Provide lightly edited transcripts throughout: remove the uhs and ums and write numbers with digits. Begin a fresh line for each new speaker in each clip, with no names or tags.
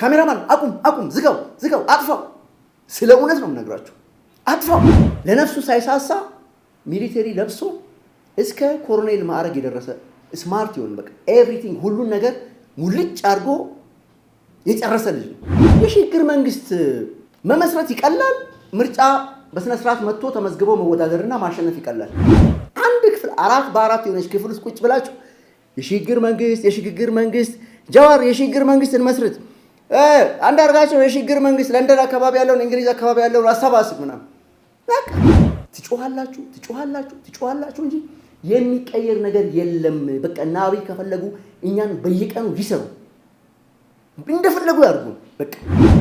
ካሜራማን አቁም ዝጋው አጥፋው። ስለ እውነት ነው የምነግራችሁ። አጥፋው። ለነፍሱ ሳይሳሳ ሚሊተሪ ለብሶ እስከ ኮሎኔል ማዕረግ የደረሰ ስማርት ይሆን በቃ ኤቭሪቲንግ ሁሉን ነገር ሙልጭ አድርጎ የጨረሰ ልጅ ነው። የሽግግር መንግስት መመስረት ይቀላል፣ ምርጫ በስነ ስርዓት መጥቶ ተመዝግቦ መወዳደርና ማሸነፍ ይቀላል። አንድ ክፍል 4x4 የሆነች ክፍል ውስጥ ቁጭ ብላችሁ የሽግግር መንግስት ጀዋር የሽግግር መንግስት እንመስርት፣ አንዳርጋቸው የሽግግር መንግስት ለንደን አካባቢ ያለውን እንግሊዝ አካባቢ ያለውን አሰባስብ ምናምን በቃ ትጮሃላችሁ እንጂ የሚቀየር ነገር የለም። በቃ እና አብይ ከፈለጉ እኛን በየቀኑ ይሰሩ እንደፈለጉ ያርጉ። በቃ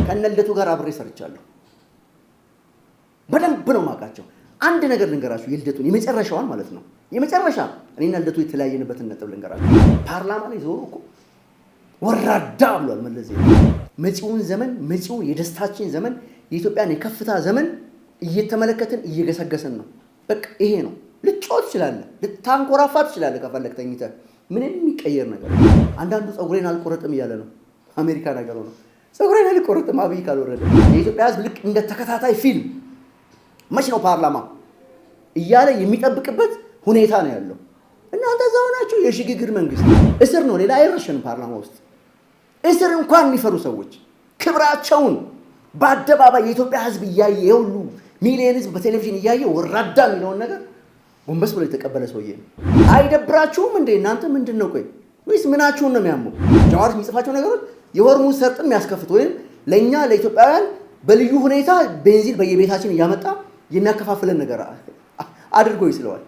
ከነልደቱ ጋር አብሬ ሰርቻለሁ። በደንብ ነው ማቃቸው። አንድ ነገር ልንገራችሁ፣ የልደቱን የመጨረሻዋን ማለት ነው። የመጨረሻ እኔና ልደቱ የተለያየንበትን ነጥብ ልንገራችሁ። ፓርላማ ላይ ዞሮ እኮ ወራዳ ብሏል መለስ ዜናዊ። መጪውን ዘመን መጪውን የደስታችን ዘመን የኢትዮጵያን የከፍታ ዘመን እየተመለከትን እየገሰገሰን ነው። በቃ ይሄ ነው። ልትጮህ ትችላለህ፣ ልታንኮራፋ ትችላለህ ከፈለክ ተኝተህ። ምንም የሚቀየር ነገር አንዳንዱ ፀጉሬን አልቆረጥም እያለ ነው። አሜሪካ ነገር ነው ፀጉሬን አልቆረጥም አብይ ካልወረደ። የኢትዮጵያ ሕዝብ ልክ እንደ ተከታታይ ፊልም መች ነው ፓርላማ እያለ የሚጠብቅበት ሁኔታ ነው ያለው። እናንተ እዛው ናችሁ። የሽግግር መንግስት እስር ነው፣ ሌላ አይረሽንም። ፓርላማ ውስጥ እስር እንኳን የሚፈሩ ሰዎች ክብራቸውን በአደባባይ የኢትዮጵያ ሕዝብ እያየ የሁሉ ሚሊዮን ሕዝብ በቴሌቪዥን እያየ ወራዳ የሚለውን ነገር ጎንበስ ብሎ የተቀበለ ሰውዬ ነው። አይደብራችሁም እንዴ እናንተ? ምንድን ነው ቆይ ወይስ ምናችሁን ነው የሚያመው? ጀዋር የሚጽፋቸው ነገሮች የሆርሙዝ ሰርጥን የሚያስከፍት ወይም ለእኛ ለኢትዮጵያውያን በልዩ ሁኔታ ቤንዚን በየቤታችን እያመጣ የሚያከፋፍለን ነገር አድርጎ ይስለዋል።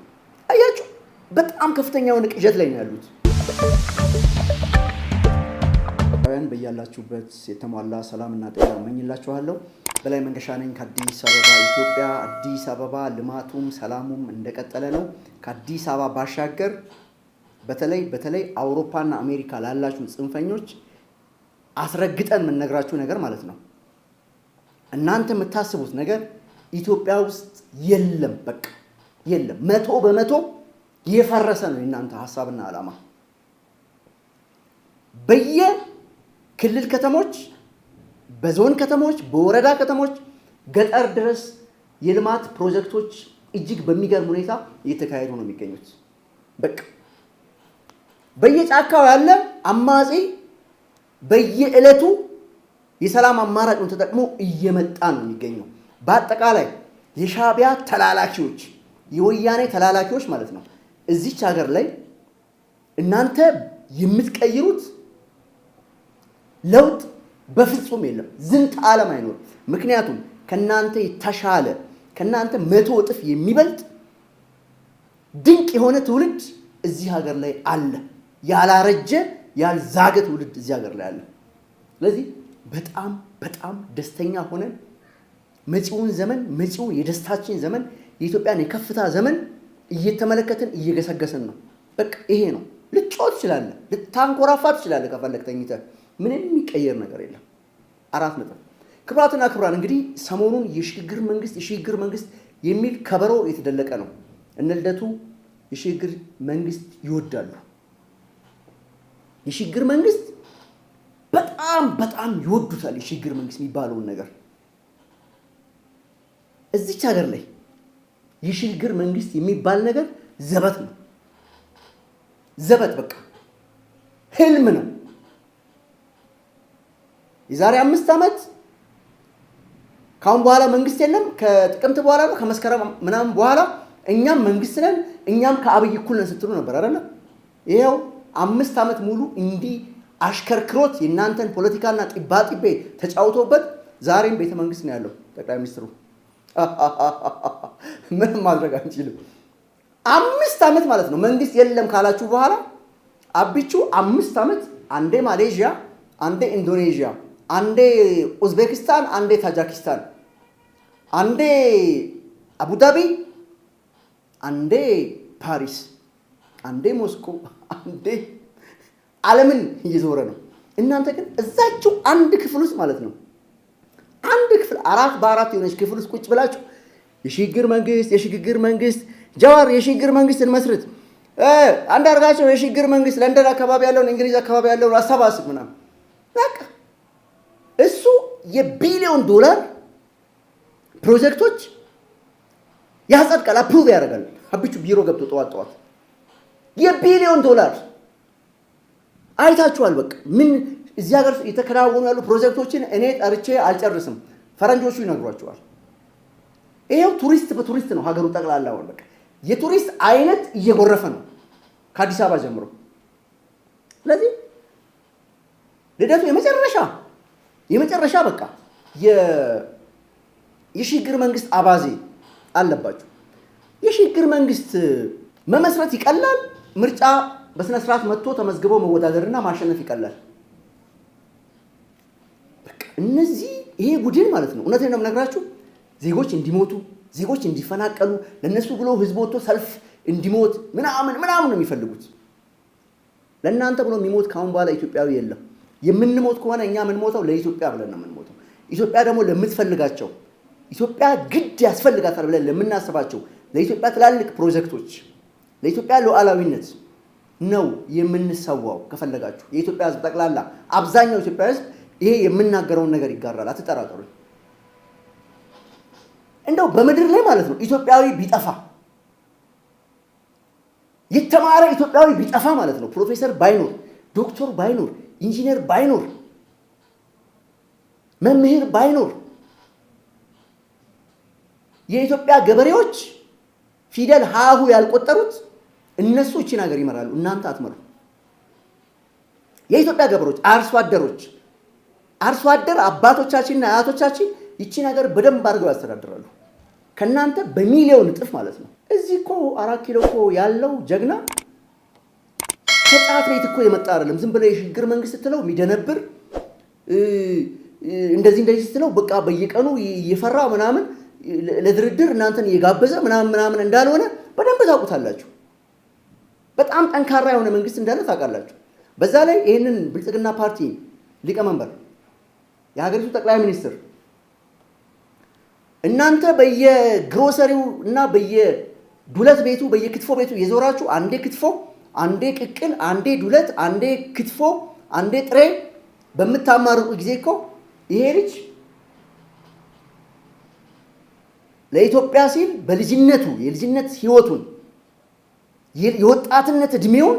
አያችሁ፣ በጣም ከፍተኛ የሆነ ቅዠት ላይ ነው ያሉት። በያላችሁበት የተሟላ ሰላምና ጤና እመኝላችኋለሁ። በላይ መንገሻ ነኝ ከአዲስ አበባ ኢትዮጵያ። አዲስ አበባ ልማቱም ሰላሙም እንደቀጠለ ነው። ከአዲስ አበባ ባሻገር በተለይ አውሮፓና አሜሪካ ላላችሁ ጽንፈኞች አስረግጠን የምንነግራችሁ ነገር ማለት ነው፣ እናንተ የምታስቡት ነገር ኢትዮጵያ ውስጥ የለም። በቃ የለም። 100% የፈረሰ ነው የእናንተ ሐሳብና ዓላማ። በየክልል ከተሞች፣ በዞን ከተሞች፣ በወረዳ ከተሞች፣ ገጠር ድረስ የልማት ፕሮጀክቶች እጅግ በሚገርም ሁኔታ እየተካሄዱ ነው የሚገኙት። በቃ በየጫካው ያለ አማጺ በየዕለቱ የሰላም አማራጭን ተጠቅሞ እየመጣ ነው የሚገኘው። በአጠቃላይ የሻዕቢያ ተላላኪዎች፣ የወያኔ ተላላኪዎች ማለት ነው እዚች ሀገር ላይ እናንተ የምትቀይሩት ለውጥ በፍጹም የለም። ዝንተ ዓለም አይኖርም። ምክንያቱም ከናንተ የተሻለ ከናንተ 100 እጥፍ የሚበልጥ ድንቅ የሆነ ትውልድ እዚህ ሀገር ላይ አለ። ያላረጀ ያልዛገ ትውልድ እዚህ ሀገር ላይ አለ። ስለዚህ በጣም ደስተኛ ሆነን መጪውን ዘመን መጪውን የደስታችን ዘመን የኢትዮጵያን የከፍታ ዘመን እየተመለከትን እየገሰገሰን ነው። በቃ ይሄ ነው። ልትጮህ ትችላለህ፣ ልታንኮራፋ ትችላለህ ከፈለክ ተኝተህ። ምንም የሚቀየር ነገር የለም። 4 ነጥብ። ክቡራትና ክቡራን እንግዲህ ሰሞኑን የሽግግር መንግስት የሚል ከበሮ የተደለቀ ነው። እነ ልደቱ የሽግግር መንግስት ይወዳሉ። የሽግግር መንግስት በጣም ይወዱታል። የሽግግር መንግስት የሚባለውን ነገር እዚች ሀገር ላይ የሽግግር መንግስት የሚባል ነገር ዘበት ነው። ዘበት በቃ ህልም ነው። የዛሬ 5 ዓመት ካሁን በኋላ መንግስት የለም፣ ከጥቅምት በኋላ ነው ከመስከረም ምናምን በኋላ እኛም መንግስት ነን፣ እኛም ከአብይ እኩል ነን ስትሉ ነበር አይደል? ይሄው 5 ዓመት ሙሉ እንዲህ አሽከርክሮት የእናንተን ፖለቲካና ጢባጢቤ ተጫውቶበት ዛሬም ቤተ መንግስት ነው ያለው ጠቅላይ ሚኒስትሩ። ምንም ማድረግ አንችልም። 5 ዓመት ማለት ነው መንግስት የለም ካላችሁ በኋላ አብቹ 5 ዓመት አንዴ ማሌዥያ፣ አንዴ ኢንዶኔዥያ፣ አንዴ ኡዝቤኪስታን፣ አንዴ ታጂኪስታን፣ አንዴ አቡዳቢ፣ አንዴ ፓሪስ፣ አንዴ ሞስኮ፣ አንዴ ዓለምን እየዞረ ነው። እናንተ ግን እዛችሁ አንድ ክፍል ውስጥ ማለት ነው አንድ ክፍል 4x4 የሆነች ክፍል ውስጥ ቁጭ ብላችሁ የሽግግር መንግስት ጀዋር የሽግግር መንግስት እንመስርት፣ አንዳርጋቸው የሽግግር መንግስት ለንደን አካባቢ ያለውን እንግሊዝ አካባቢ ያለውን አሰባስብ ምናምን። በቃ የቢሊዮን ዶላር ፕሮጀክቶች ያጸድቃል፣ አፕሩቭ ያደርጋል። አብቹ ቢሮ ገብቶ ጠዋት የቢሊዮን ዶላር አይታችኋል። በቃ ምን እዚህ ሀገር የተከናወኑ ያሉ ፕሮጀክቶችን እኔ ጠርቼ አልጨርስም፣ ፈረንጆቹ ይነግሯቸዋል። ይሄው ቱሪስት በቱሪስት ነው ሀገሩ ጠቅላላ። በቃ የቱሪስት አይነት እየጎረፈ ነው ከአዲስ አበባ ጀምሮ። ስለዚህ ልደቱ የመጨረሻ በቃ የሽግግር መንግስት አባዜ አለባቸው። የሽግግር መንግስት መመስረት ይቀላል፣ ምርጫ በስነ ስርዓት መጥቶ ተመዝግቦ መወዳደርና ማሸነፍ ይቀላል። በቃ እነዚህ ይሄ ቡድን ማለት ነው። እውነቴን ነው የምነግራችሁ፣ ዜጎች እንዲሞቱ፣ ዜጎች እንዲፈናቀሉ፣ ለነሱ ብሎ ህዝብ ወጥቶ ሰልፍ እንዲሞት ምናምን ነው የሚፈልጉት። ለእናንተ ብሎ የሚሞት ካሁን በኋላ ኢትዮጵያዊ የለም። የምንሞት ከሆነ እኛ የምንሞተው ለኢትዮጵያ ብለን ነው የምንሞተው። ኢትዮጵያ ደግሞ ለምትፈልጋቸው፣ ኢትዮጵያ ግድ ያስፈልጋታል ብለን ለምናስባቸው ለኢትዮጵያ ትላልቅ ፕሮጀክቶች፣ ለኢትዮጵያ ሉዓላዊነት ነው የምንሰዋው። ከፈለጋችሁ የኢትዮጵያ ህዝብ ጠቅላላ አብዛኛው ኢትዮጵያ ህዝብ ይሄ የምናገረውን ነገር ይጋራል፣ አትጠራጠሩ። እንደው በምድር ላይ ማለት ነው ኢትዮጵያዊ ቢጠፋ፣ የተማረ ኢትዮጵያዊ ቢጠፋ ማለት ነው፣ ፕሮፌሰር ባይኖር፣ ዶክተር ባይኖር፣ ኢንጂነር ባይኖር፣ መምህር ባይኖር፣ የኢትዮጵያ ገበሬዎች ፊደል ሃሁ ያልቆጠሩት እነሱ እቺን ሀገር ይመራሉ፣ እናንተ አትመሩ። የኢትዮጵያ ገበሬዎች፣ አርሶ አደር አባቶቻችንና አያቶቻችን ይቺን ሀገር በደንብ አድርገው ያስተዳድራሉ፣ ከእናንተ በሚሊዮን እጥፍ ማለት ነው። እዚህ እኮ 4 ኪሎ እኮ ያለው ጀግና ከጫት ቤት እኮ የመጣ አይደለም። ዝም ብለህ የሽግግር መንግስት ስትለው የሚደነብር እንደዚህ ስትለው በቃ በየቀኑ እየፈራ ምናምን ለድርድር እናንተን እየጋበዘ ምናምን እንዳልሆነ በደንብ ታውቁታላችሁ። በጣም ጠንካራ የሆነ መንግስት እንዳለ ታውቃላችሁ። በዛ ላይ ይህንን ብልጽግና ፓርቲ ሊቀመንበር የሀገሪቱ ጠቅላይ ሚኒስትር እናንተ በየግሮሰሪው እና በየዱለት ቤቱ በየክትፎ ቤቱ የዞራችሁ አንዴ ክትፎ፣ አንዴ ቅቅል፣ አንዴ ዱለት፣ አንዴ ክትፎ፣ አንዴ ጥሬ በምታማርጡ ጊዜ እኮ ይሄ ልጅ ለኢትዮጵያ ሲል በልጅነቱ የልጅነት ህይወቱን የወጣትነት እድሜውን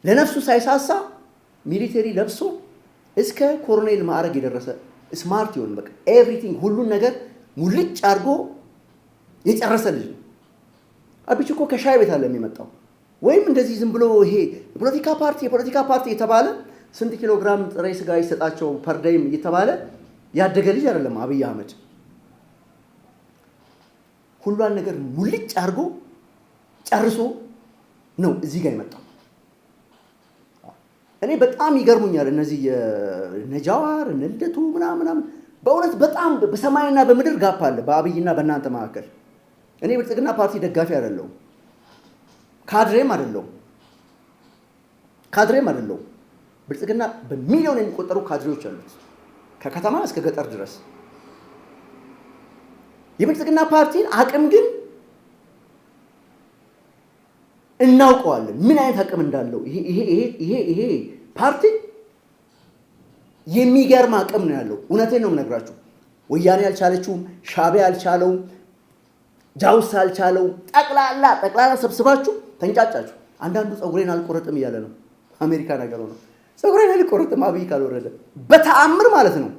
ለነፍሱ ሳይሳሳ ሚሊተሪ ለብሶ እስከ ኮሎኔል ማዕረግ የደረሰ ስማርት ይሆን በቃ ኤቭሪቲንግ ሁሉን ነገር ሙልጭ አድርጎ የጨረሰ ልጅ ነው። አብቹ እኮ ከሻይ ቤት አለ የሚመጣው፣ ወይም እንደዚህ ዝም ብሎ ይሄ የፖለቲካ ፓርቲ የተባለ ስንት ኪሎ ግራም ጥሬ ስጋ ይሰጣቸው ፐርዳይም እየተባለ ያደገ ልጅ አይደለም አብይ አህመድ። ሁሉን ነገር ሙልጭ አድርጎ ጨርሶ ነው እዚህ ጋር የመጣው። እኔ በጣም ይገርሙኛል እነዚህ የነጃዋር ልደቱ ምናምን። በእውነት በጣም በሰማይና በምድር ጋፕ አለ በአብይና በእናንተ መካከል። እኔ ብልጽግና ፓርቲ ደጋፊ አይደለሁም፣ ካድሬም አይደለሁም። ብልጽግና በሚሊዮን የሚቆጠሩ ካድሬዎች አሉት ከከተማ እስከ ገጠር ድረስ። የብልጽግና ፓርቲን አቅም ግን እናውቀዋለን፣ ምን አይነት አቅም እንዳለው። ይሄ ፓርቲ የሚገርም አቅም ነው ያለው። እውነቴን ነው የምነግራችሁ። ወያኔ አልቻለችውም፣ ሻዕቢያ አልቻለውም፣ ጃውሳ አልቻለውም። ጠቅላላ ሰብስባችሁ ተንጫጫችሁ። አንዳንዱ ፀጉሬን አልቆረጥም እያለ ነው አሜሪካ ነገር ነው። ፀጉሬን አልቆረጥም አብይ ካልወረደ በተአምር ማለት ነው።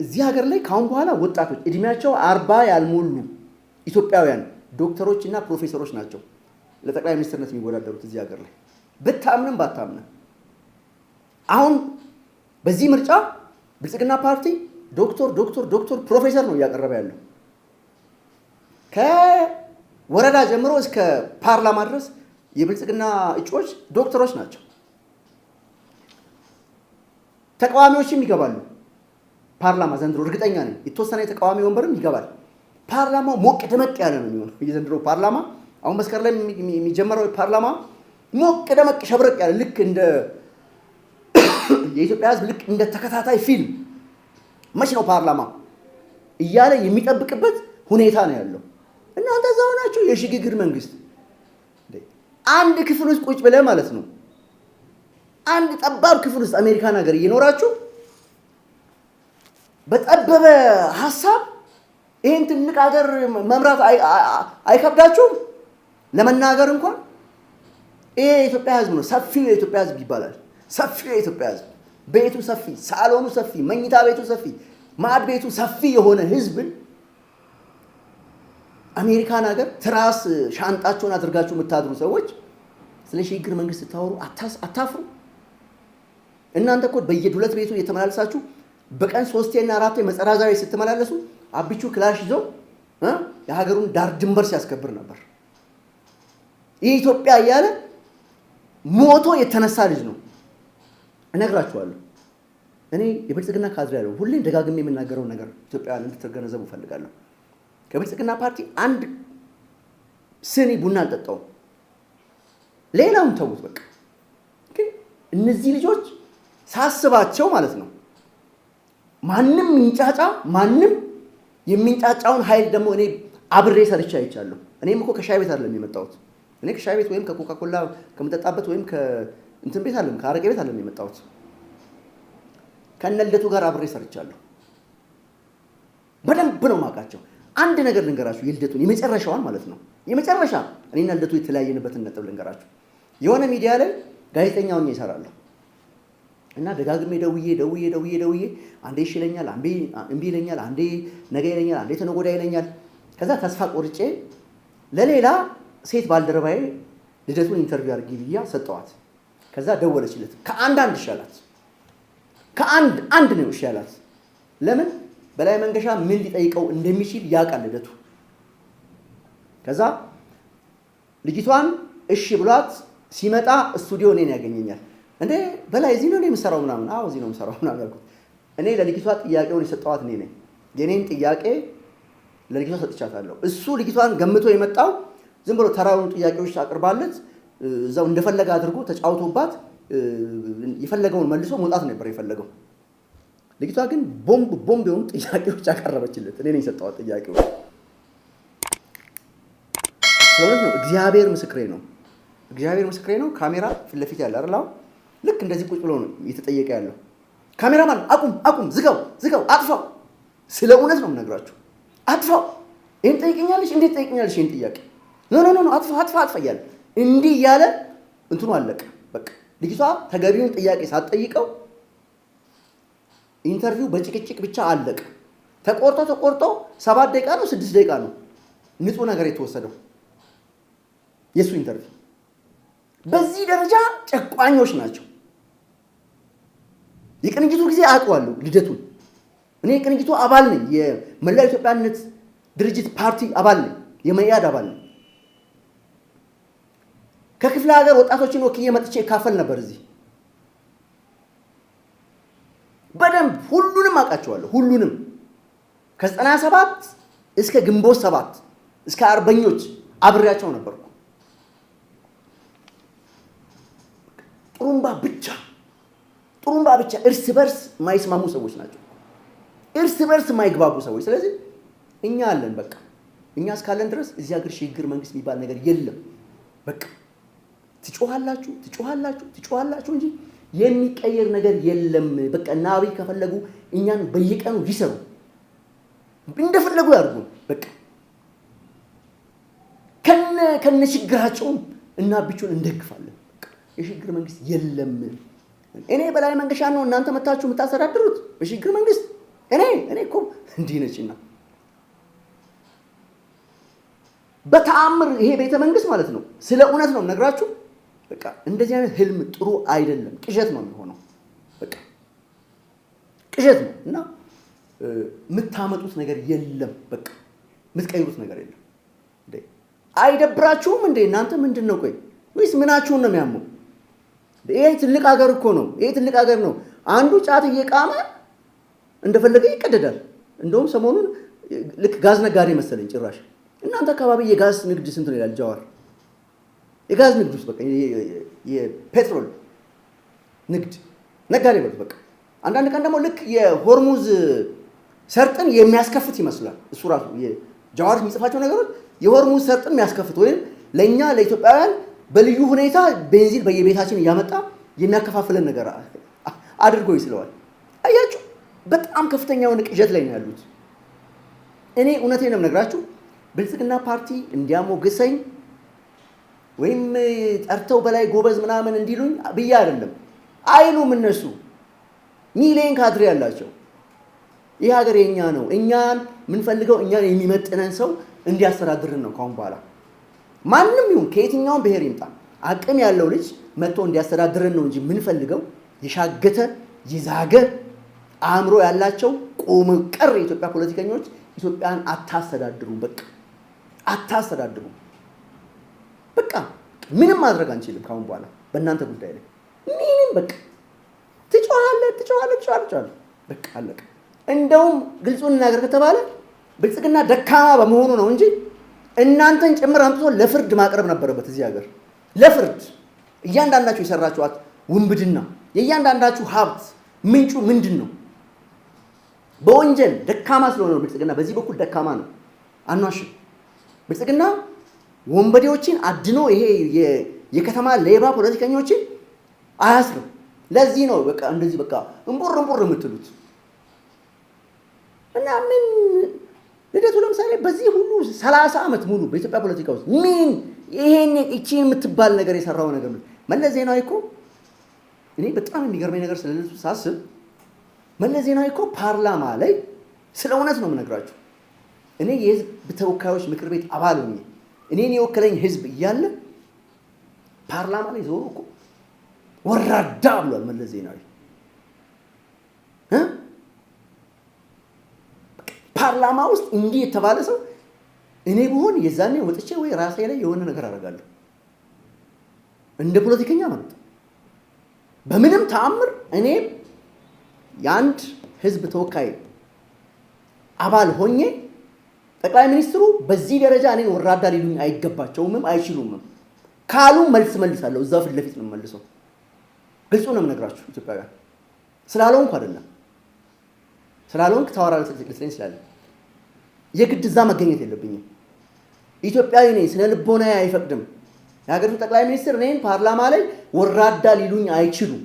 እዚህ ሀገር ላይ ካሁን በኋላ ወጣቶች እድሜያቸው 40 ያልሞሉ ኢትዮጵያውያን ዶክተሮች እና ፕሮፌሰሮች ናቸው ለጠቅላይ ሚኒስትርነት የሚወዳደሩት እዚህ ሀገር ላይ። ብታምንም ባታምንም አሁን በዚህ ምርጫ ብልጽግና ፓርቲ ዶክተር ፕሮፌሰር ነው እያቀረበ ያለው። ከወረዳ ጀምሮ እስከ ፓርላማ ድረስ የብልጽግና እጩዎች ዶክተሮች ናቸው። ተቃዋሚዎችም ይገባሉ ፓርላማ ዘንድሮ፣ እርግጠኛ ነኝ የተወሰነ የተቃዋሚ ወንበርም ይገባል። ፓርላማው ሞቅ ደመቅ ያለ ነው የሚሆነው የዘንድሮ ፓርላማ። አሁን መስከረም ላይ የሚጀመረው ፓርላማ ሞቅ ደመቅ ሸብረቅ ያለ ልክ እንደ የኢትዮጵያ ሕዝብ ልክ እንደ ተከታታይ ፊልም መች ነው ፓርላማ እያለ የሚጠብቅበት ሁኔታ ነው ያለው። እናንተ እዛው ናችሁ። የሽግግር መንግስት አንድ ክፍል ውስጥ ቁጭ ብለህ ማለት ነው፣ አንድ ጠባብ ክፍል ውስጥ አሜሪካን ሀገር እየኖራችሁ በጠበበ ሐሳብ ይሄን ትልቅ ሀገር መምራት አይከብዳችሁም? ለመናገር እንኳን ይሄ የኢትዮጵያ ህዝብ ነው። ሰፊው የኢትዮጵያ ህዝብ ይባላል። ሰፊው የኢትዮጵያ ህዝብ ቤቱ ሰፊ፣ ሳሎኑ ሰፊ፣ መኝታ ቤቱ ሰፊ፣ ማዕድ ቤቱ ሰፊ የሆነ ህዝብን አሜሪካን ሀገር ትራስ ሻንጣቸውን አድርጋችሁ የምታድሩ ሰዎች ስለ ሽግግር መንግስት ስታወሩ አታፍሩ? እናንተ እኮ በየዱለት ቤቱ እየተመላለሳችሁ በቀን 3 እና 4 መጸራዛሪ ስትመላለሱ አብቹ ክላሽ ይዞ የሀገሩን ዳር ድንበር ሲያስከብር ነበር። ይህ ኢትዮጵያ እያለ ሞቶ የተነሳ ልጅ ነው። እነግራችኋለሁ። እኔ የብልጽግና ካድሬ ያለው ሁሌም ደጋግሜ የምናገረው ነገር ኢትዮጵያውያን እንድትገነዘቡ እፈልጋለሁ። ከብልጽግና ፓርቲ አንድ ስኒ ቡና አልጠጣውም። ሌላውን ተውት በቃ። ግን እነዚህ ልጆች ሳስባቸው ማለት ነው ማንም ሚንጫጫ ማንም የሚንጫጫውን ኃይል ደግሞ እኔ አብሬ ሰርቻ አይቻለሁ። እኔም እኮ ከሻይ ቤት አይደለም የመጣሁት። እኔ ከሻይ ቤት ወይም ከኮካኮላ ከምጠጣበት ወይም ከእንትን ቤት አይደለም ከአረቄ ቤት አይደለም የመጣሁት። ከነልደቱ ጋር አብሬ ሰርቻለሁ። በደንብ ነው ማውቃቸው። አንድ ነገር ልንገራችሁ፣ የልደቱን የመጨረሻዋን ማለት ነው የመጨረሻ እኔና ልደቱ የተለያየንበትን ነጥብ ልንገራችሁ። የሆነ ሚዲያ ላይ ጋዜጠኛ ሆኜ እሰራለሁ እና ደጋግሜ ደውዬ አንዴ እሺ ይለኛል፣ አንዴ እምቢ ይለኛል፣ አንዴ ነገ ይለኛል፣ አንዴ ተነገ ወዲያ ይለኛል። ከዛ ተስፋ ቆርጬ ለሌላ ሴት ባልደረባዬ ልደቱን ኢንተርቪው አድርጊ ብያ ሰጠዋት። ከዛ ደወለችለት። ከአንድ ይሻላት፣ ከአንድ ነው ይሻላት። ለምን በላይ መንገሻ ምን ሊጠይቀው እንደሚችል ያውቃል ልደቱ። ከዛ ልጅቷን እሺ ብሏት ሲመጣ ስቱዲዮ እኔን ያገኘኛል። እንዴ በላይ እዚህ ነው የምሰራው ምናምን? አዎ እዚህ ነው የምሰራው ምናምን አልኩት። እኔ ለልጅቷ ጥያቄውን የሰጠዋት እኔ ነኝ። የኔን ጥያቄ ለልጅቷ ሰጥቻታለሁ። እሱ ልጅቷን ገምቶ የመጣው ዝም ብሎ ተራውን ጥያቄዎች አቅርባለት እዛው እንደፈለገ አድርጎ ተጫውቶባት የፈለገውን መልሶ መውጣት ነበር የፈለገው። ልጅቷ ግን ቦምብ የሆኑ ጥያቄዎች አቀረበችለት። እኔ ነኝ የሰጠዋት ጥያቄዎች። ስለዚህ ነው እግዚአብሔር ምስክሬ ነው። ካሜራ ፊት ለፊት ያለ አይደል? አሁን ልክ እንደዚህ ቁጭ ብሎ ነው እየተጠየቀ ያለው። ካሜራማን አቁም፣ ዝጋው፣ አጥፋው። ስለ እውነት ነው የምነግራችሁ። አጥፋው። ይሄን ጠይቀኛለሽ፣ እንዴት ጠይቀኛለሽ? ይሄን ጥያቄ ኖ አጥፋ እያለ እንዲህ እያለ እንትኑ አለቀ። በቃ ልጅቷ ተገቢውን ጥያቄ ሳትጠይቀው ኢንተርቪው በጭቅጭቅ ብቻ አለቀ። ተቆርጦ 7 ደቂቃ ነው 6 ደቂቃ ነው ንጹህ ነገር የተወሰደው የሱ ኢንተርቪው። በዚህ ደረጃ ጨቋኞች ናቸው። የቅንጅቱ ጊዜ አውቀዋለሁ ልደቱን። እኔ የቅንጅቱ አባል ነኝ። የመላው ኢትዮጵያነት ድርጅት ፓርቲ አባል ነኝ። የመያድ አባል ነኝ። ከክፍለ ሀገር ወጣቶችን ወክዬ መጥቼ ካፈል ነበር እዚህ። በደንብ ሁሉንም አውቃቸዋለሁ። ሁሉንም ከ97 እስከ ግንቦት 7 እስከ አርበኞች አብሬያቸው ነበርኩ። ጥሩምባ ብቻ እርስ በርስ የማይስማሙ ሰዎች ናቸው። እርስ በርስ የማይግባቡ ሰዎች። ስለዚህ እኛ አለን። በቃ እኛ እስካለን ድረስ እዚህ ሀገር ሽግግር መንግስት የሚባል ነገር የለም። በቃ ትጮሃላችሁ እንጂ የሚቀየር ነገር የለም። በቃ እና አብይ ከፈለጉ እኛን በየቀኑ ይሰሩ፣ እንደፈለጉ ያድርጉ። በቃ ከነ ችግራቸውም እና ብቻውን እንደግፋለን። በቃ የሽግግር መንግስት የለም። እኔ በላይ መንገሻ ነው እናንተ መታችሁ የምታስተዳድሩት በሽግግር መንግስት። እኔ እኮ እንዲህ ነችና በተአምር ይሄ ቤተ መንግስት ማለት ነው። ስለ እውነት ነው ነግራችሁ። በቃ እንደዚህ አይነት ህልም ጥሩ አይደለም፣ ቅዠት ነው የሚሆነው። በቃ ቅዠት ነው እና የምታመጡት ነገር የለም። በቃ የምትቀይሩት ነገር የለም። አይደብራችሁም እንዴ እናንተ? ምንድን ነው ቆይ ወይስ ምናችሁን ነው የሚያመው? ይሄ ትልቅ ሀገር እኮ ነው። ይሄ ትልቅ ሀገር ነው። አንዱ ጫት እየቃመ እንደፈለገ ይቀደዳል። እንደውም ሰሞኑን ልክ ጋዝ ነጋዴ መሰለኝ ጭራሽ። እናንተ አካባቢ የጋዝ ንግድ ስንት ነው ይላል ጃዋር። የጋዝ ንግድ ውስጥ በቃ የፔትሮል ንግድ ነጋዴ በሉት በቃ። አንዳንድ ቀን ደግሞ ልክ የሆርሙዝ ሰርጥን የሚያስከፍት ይመስላል እሱ ራሱ። ጃዋር የሚጽፋቸው ነገሮች የሆርሙዝ ሰርጥን የሚያስከፍት ወይም ለእኛ ለኢትዮጵያውያን በልዩ ሁኔታ ቤንዚን በየቤታችን እያመጣ የሚያከፋፍለን ነገር አድርጎ ይስለዋል። አያችሁ በጣም ከፍተኛ የሆነ ቅዠት ላይ ነው ያሉት። እኔ እውነቴን ነው የምነግራችሁ። ብልጽግና ፓርቲ እንዲያሞግሰኝ ወይም ጠርተው በላይ ጎበዝ ምናምን እንዲሉኝ ብዬ አይደለም። አይሉም እነሱ ሚሊየን ካድሬ ያላቸው። ይህ ሀገር የኛ ነው፣ እኛን የምንፈልገው እኛን የሚመጥነን ሰው እንዲያስተዳድርን ነው። ካሁን በኋላ ማንም ይሁን ከየትኛውም ብሔር ይምጣ አቅም ያለው ልጅ መጥቶ እንዲያስተዳድርን ነው እንጂ የምንፈልገው የሻገተ የዛገ አእምሮ ያላቸው ቆም ቀር የኢትዮጵያ ፖለቲከኞች ኢትዮጵያን አታስተዳድሩ። በቃ አታስተዳድሩ። በቃ ምንም ማድረግ አንችልም ካሁን በኋላ በእናንተ ጉዳይ ላይ ምንም። በቃ ትጮኻለህ በቃ አለቀ። እንደውም ግልጹን ነገር ከተባለ ብልጽግና ደካማ በመሆኑ ነው እንጂ እናንተን ጭምር አምጥቶ ለፍርድ ማቅረብ ነበረበት እዚህ ሀገር። ለፍርድ እያንዳንዳችሁ የሰራችኋት ውንብድና የእያንዳንዳችሁ ሀብት ምንጩ ምንድን ነው? በወንጀል ደካማ ስለሆነ ነው ብልጽግና። በዚህ በኩል ደካማ ነው አኗሽ። ብልጽግና ወንበዴዎችን አድኖ ይሄ የከተማ ሌባ ፖለቲከኞችን አያስርም። ለዚህ ነው በቃ እንደዚህ በቃ እንቦር የምትሉት። እና ምን ልደቱ ለምሳሌ በዚህ ሁሉ 30 ዓመት ሙሉ በኢትዮጵያ ፖለቲካ ውስጥ ምን ይሄን እቺ የምትባል ነገር የሰራው ነገር ነው። መለስ ዜናዊ እኮ እኔ በጣም የሚገርመኝ ነገር ስለልደቱ ሳስብ መለስ ዜናዊ እኮ ፓርላማ ላይ ስለ እውነት ነው የምነግራችሁ። እኔ የህዝብ ተወካዮች ምክር ቤት አባል ሆኜ እኔን የወከለኝ ህዝብ እያለ ፓርላማ ላይ ዞሮ እኮ ወራዳ ብሏል መለስ ዜናዊ። ፓርላማ ውስጥ እንዲህ የተባለ ሰው እኔ ብሆን የዛኔ ወጥቼ ወይ ራሴ ላይ የሆነ ነገር አደርጋለሁ እንደ ፖለቲከኛ ማለት። በምንም ተአምር እኔ የአንድ ህዝብ ተወካይ አባል ሆኜ ጠቅላይ ሚኒስትሩ በዚህ ደረጃ እኔን ወራዳ ሊሉኝ አይገባቸውም፣ አይችሉም። ካሉ መልሳለሁ። እዛው ፊት ለፊት ነው መልሰው። ግልጹ ነው የምነግራችሁ ኢትዮጵያውያን። ስላልሆንኩ አይደለም፣ ስላልሆንክ ታወራለህ ልትለኝ ስላለ የግድ እዛ መገኘት የለብኝም። ኢትዮጵያዊ ነኝ፣ ስነ ልቦናዬ አይፈቅድም። የሀገሪቱ ጠቅላይ ሚኒስትር እኔን ፓርላማ ላይ ወራዳ ሊሉኝ አይችሉም።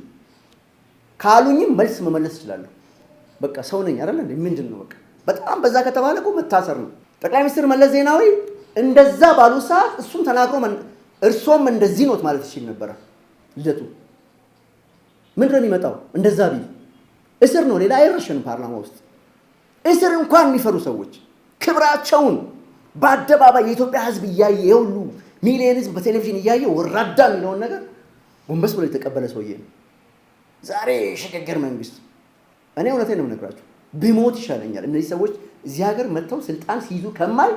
ካሉኝም መልስ መመለስ እችላለሁ። በቃ ሰው ነኝ አይደል እንዴ? ምንድን ነው በቃ በጣም በዛ ከተባለ እኮ መታሰር ነው። ጠቅላይ ሚኒስትር መለስ ዜናዊ እንደዛ ባሉ ሰዓት እሱም ተናግሮ እርሶም እንደዚህ ኖት ማለት ይችል ነበረ። ልደቱ ምንድን ነው የሚመጣው? እንደዛ ቢል እስር ነው፣ ሌላ አይረሸንም። ፓርላማ ውስጥ እስር እንኳን የሚፈሩ ሰዎች ክብራቸውን በአደባባይ የኢትዮጵያ ሕዝብ እያየ የሁሉ ሚሊዮን ሕዝብ በቴሌቪዥን እያየ ወራዳ የሚለውን ነገር ጎንበስ ብሎ የተቀበለ ሰውዬ ነው። ዛሬ ሽግግር መንግስት እኔ እውነቴን ነው የምነግራችሁ ብሞት ይሻለኛል እነዚህ ሰዎች እዚህ ሀገር መጥተው ስልጣን ሲይዙ ከማይ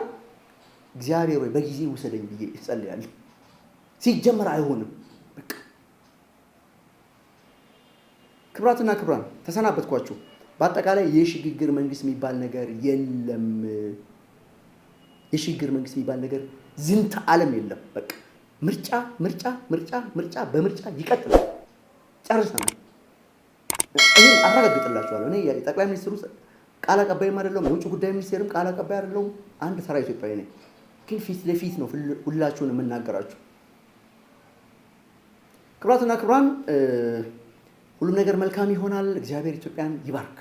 እግዚአብሔር ወይ በጊዜ ውሰደኝ ብዬ እጸልያለሁ። ሲጀመር አይሆንም። በቃ ክብራትና ክብራን ተሰናበትኳችሁ። በአጠቃላይ የሽግግር መንግስት የሚባል ነገር የለም። የሽግግር መንግስት የሚባል ነገር ዝንተ ዓለም የለም። በቃ ምርጫ በምርጫ ይቀጥላል። ጨርሰናል። ይህን አረጋግጥላችኋለሁ። እኔ ጠቅላይ ሚኒስትሩ ቃል አቀባይም አይደለሁም፣ የውጭ ጉዳይ ሚኒስቴርም ቃል አቀባይ አይደለሁም። አንድ ተራ ኢትዮጵያዊ ነኝ። ግን ፊት ለፊት ነው ሁላችሁን የምናገራችሁ። ክብራትና ክብራን ሁሉም ነገር መልካም ይሆናል። እግዚአብሔር ኢትዮጵያን ይባርክ።